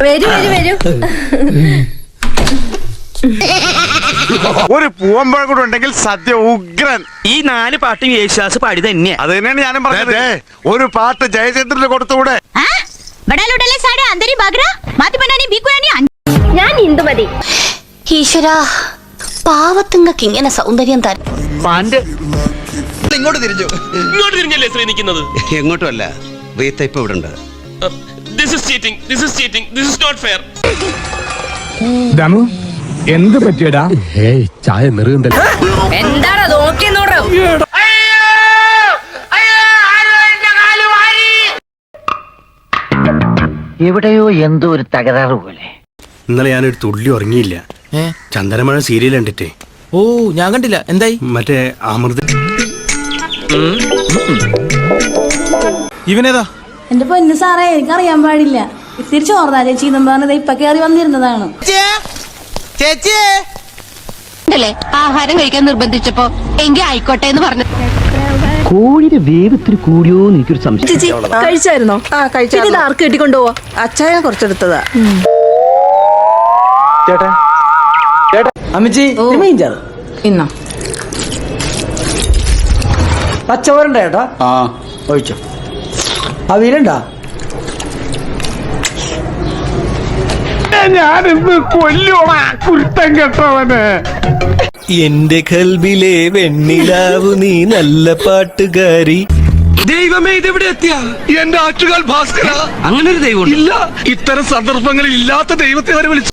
വരൂ. ഒരു പൂവമ്പഴം കൂടെ ഉണ്ടെങ്കിൽ സദ്യ ഉഗ്രൻ. ഈ 4 പാട്ടും യേശുദാസ് പാടി തന്നെയാ. അത് തന്നെയാണ് ഞാനും പറഞ്ഞത്. ഒരു പാട്ട് ജയചന്ദ്രന് കൊടുത്തുകൂടെ? ഞാൻ ഹിന്ദുമതി. ഈശ്വരാ, പാവത്തുങ്ങൾക്ക് ഇങ്ങനെ സൗന്ദര്യം തരും. ഇങ്ങോട്ട് തിരിഞ്ഞല്ലേ ശ്രീ നിൽക്കുന്നത്? എങ്ങോട്ടുമല്ല, റീത്ത ഇപ്പൊ ഇവിടെ ഉണ്ട്. This is cheating. This is cheating. This is not fair. ദമു എന്ത് പറ്റിയടാ? ചായ നെറുകണ്ടല്ലോ. എന്താണ് നോക്കി നോടോ? എവിടെയോ എന്തോ ഒരു തകരാറ് പോലെ. ഇന്നലെ ഞാനൊരു തുള്ളി ഉറങ്ങിയില്ല. ചന്ദനമഴ സീരിയൽ കണ്ടിട്ടേ. ഓ, ഞാൻ കണ്ടില്ല. എന്തായി? മറ്റേ അമൃത. ഇവനേതാ? എന്റെ പൊന്നു സാറേ, എനിക്കറിയാൻ പാടില്ല. ഇത്തിരി ചോർന്നാ ചേച്ചി എന്നും പറഞ്ഞത് ഇപ്പൊ കയറി വന്നിരുന്നതാണ്. ആഹാരം കഴിക്കാൻ നിർബന്ധിച്ചപ്പോ എങ്കിൽ ആയിക്കോട്ടെ എന്ന് പറഞ്ഞു. കോഴിയുടെ വേവ് ഇത്തിരി കൂടിയോ എന്ന് എനിക്കൊരു സംശയം. ചേച്ചി കഴിച്ചായിരുന്നോ? ഇത് ആർക്ക് കെട്ടിക്കൊണ്ടുപോവാ? അച്ചായ കുറച്ചെടുത്തതാ. അമ്മച്ചി ഇന്നോ പച്ചവരണ്ട ചേട്ടാ? ഒഴിച്ചോ. അവിയലുണ്ടാ? ഞാനിന്ന് കൊല്ലോടാ കുരുത്തം കെട്ടവന്. എന്റെ കൽബിലെ വെണ്ണിലാവു നീ നല്ല പാട്ടുകാരി. ദൈവമേ, ഇതെവിടെ എത്തിയ എന്റെ ആറ്റുകാൽ ഭാസ്കര? അങ്ങനെ ഒരു ദൈവം ഇല്ല, ഇത്തരം സന്ദർഭങ്ങളിൽ ഇല്ലാത്ത ദൈവത്തെ വരെ വിളിച്ചു.